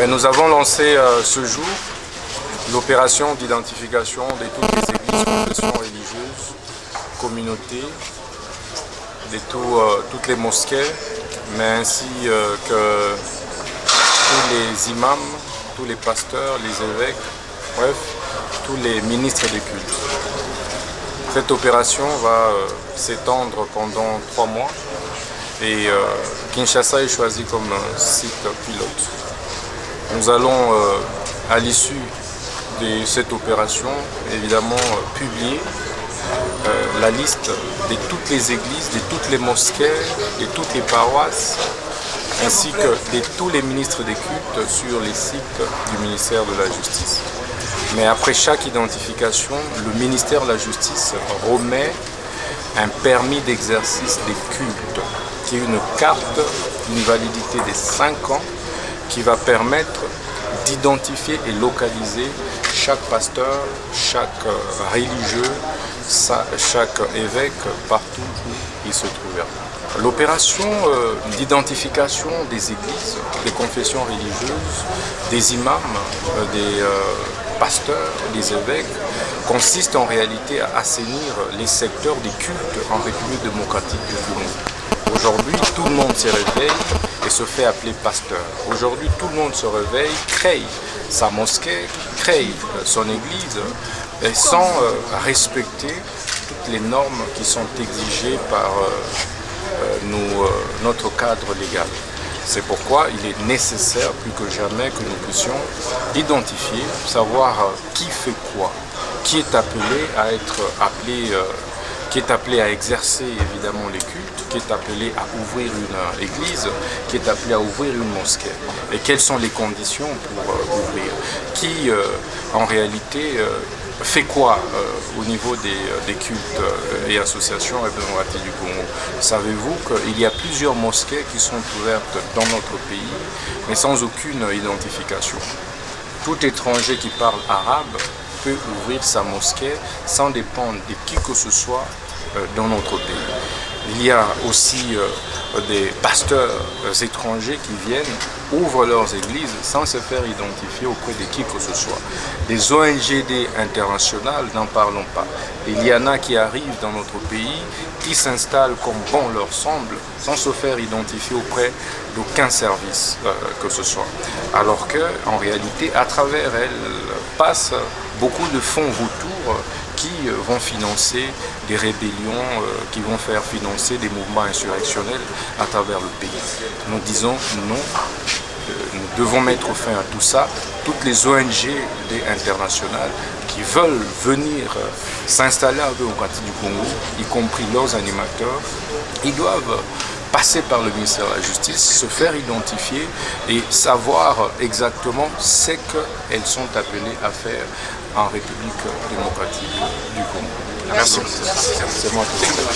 Nous avons lancé ce jour l'opération d'identification de toutes les églises, confessions religieuses, communautés, de toutes les mosquées, mais ainsi que tous les imams, tous les pasteurs, les évêques, bref, tous les ministres des cultes. Cette opération va s'étendre pendant 3 mois et Kinshasa est choisi comme site pilote. Nous allons, à l'issue de cette opération, évidemment publier la liste de toutes les églises, de toutes les mosquées, de toutes les paroisses, ainsi que de tous les ministres des cultes sur les sites du ministère de la Justice. Mais après chaque identification, le ministère de la Justice remet un permis d'exercice des cultes, qui est une carte d'une validité de 5 ans, qui va permettre d'identifier et localiser chaque pasteur, chaque religieux, chaque évêque, partout où il se trouvera. L'opération d'identification des églises, des confessions religieuses, des imams, des pasteurs, des évêques, consiste en réalité à assainir les secteurs des cultes en République démocratique du Congo. Aujourd'hui, tout le monde se réveille et se fait appeler pasteur. Aujourd'hui, tout le monde se réveille, crée sa mosquée, crée son église, et sans respecter toutes les normes qui sont exigées par notre cadre légal. C'est pourquoi il est nécessaire plus que jamais que nous puissions identifier, savoir qui fait quoi, qui est appelé à être appelé, qui est appelé à exercer évidemment les cultes, qui est appelé à ouvrir une église, qui est appelé à ouvrir une mosquée. Et quelles sont les conditions pour ouvrir. Qui en réalité fait quoi au niveau des cultes et associations démocratiques du Congo. Savez-vous qu'il y a plusieurs mosquées qui sont ouvertes dans notre pays, mais sans aucune identification. Tout étranger qui parle arabe peut ouvrir sa mosquée sans dépendre de qui que ce soit dans notre pays. Il y a aussi des pasteurs étrangers qui viennent, ouvrent leurs églises sans se faire identifier auprès de qui que ce soit. Des ONGD internationales, n'en parlons pas. Il y en a qui arrivent dans notre pays, qui s'installent comme bon leur semble, sans se faire identifier auprès d'aucun service que ce soit. Alors qu'en réalité, à travers elles, passent beaucoup de fonds vautours qui vont financer des rébellions, qui vont faire financer des mouvements insurrectionnels à travers le pays. Nous disons non, nous devons mettre fin à tout ça. Toutes les ONG internationales qui veulent venir s'installer en démocratie du Congo, y compris leurs animateurs, ils doivent passer par le ministère de la Justice, se faire identifier et savoir exactement ce qu'elles sont appelées à faire en République démocratique du Congo. Merci. C'est moi qui vous remercie.